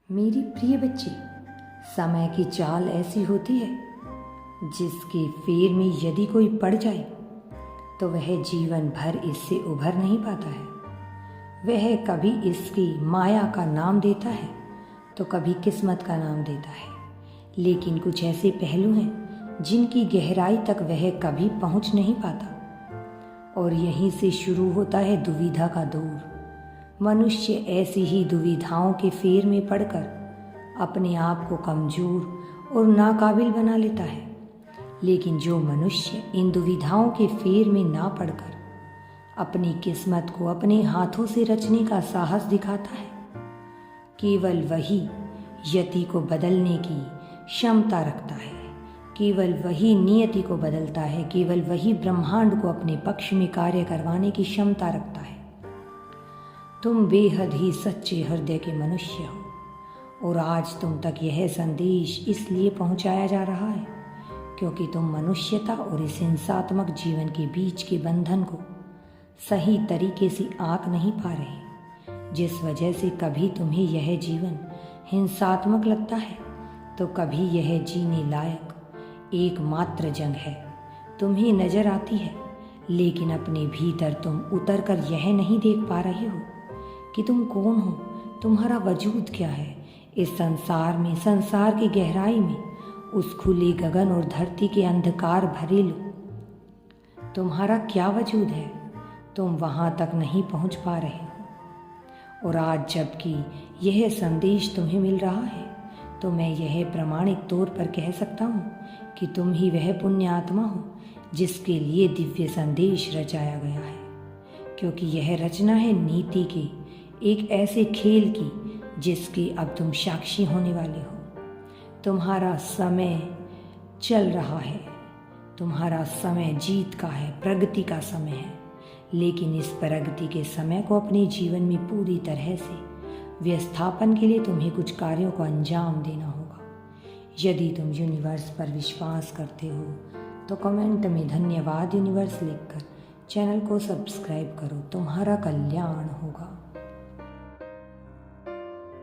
मेरी प्रिय बच्ची, समय की चाल ऐसी होती है जिसके फेर में यदि कोई पड़ जाए तो वह जीवन भर इससे उभर नहीं पाता है। वह कभी इसकी माया का नाम देता है तो कभी किस्मत का नाम देता है, लेकिन कुछ ऐसे पहलू हैं जिनकी गहराई तक वह कभी पहुंच नहीं पाता। और यहीं से शुरू होता है दुविधा का दौर। मनुष्य ऐसी ही दुविधाओं के फेर में पड़कर अपने आप को कमज़ोर और नाकाबिल बना लेता है। लेकिन जो मनुष्य इन दुविधाओं के फेर में ना पड़कर अपनी किस्मत को अपने हाथों से रचने का साहस दिखाता है, केवल वही यति को बदलने की क्षमता रखता है। केवल वही नियति को बदलता है, केवल वही ब्रह्मांड को अपने पक्ष में कार्य करवाने की क्षमता रखता है। तुम बेहद ही सच्चे हृदय के मनुष्य हो और आज तुम तक यह संदेश इसलिए पहुंचाया जा रहा है क्योंकि तुम मनुष्यता और इस हिंसात्मक जीवन के बीच के बंधन को सही तरीके से आंक नहीं पा रहे, जिस वजह से कभी तुम्हें यह जीवन हिंसात्मक लगता है तो कभी यह जीने लायक एकमात्र जंग है तुम्हें नजर आती है। लेकिन अपने भीतर तुम उतर कर यह नहीं देख पा रहे हो कि तुम कौन हो, तुम्हारा वजूद क्या है इस संसार में, संसार की गहराई में, उस खुले गगन और धरती के अंधकार भरे लो तुम्हारा क्या वजूद है। तुम वहाँ तक नहीं पहुँच पा रहे हो। और आज जबकि यह संदेश तुम्हें मिल रहा है तो मैं यह प्रमाणिक तौर पर कह सकता हूँ कि तुम ही वह पुण्य आत्मा हो जिसके लिए दिव्य संदेश रचाया गया है, क्योंकि यह रचना है नीति के एक ऐसे खेल की जिसके अब तुम साक्षी होने वाले हो। तुम्हारा समय चल रहा है, तुम्हारा समय जीत का है, प्रगति का समय है। लेकिन इस प्रगति के समय को अपने जीवन में पूरी तरह से व्यवस्थापन के लिए तुम्हें कुछ कार्यों को अंजाम देना होगा। यदि तुम यूनिवर्स पर विश्वास करते हो तो कमेंट में धन्यवाद यूनिवर्स लिखकर चैनल को सब्सक्राइब करो। तुम्हारा कल्याण होगा।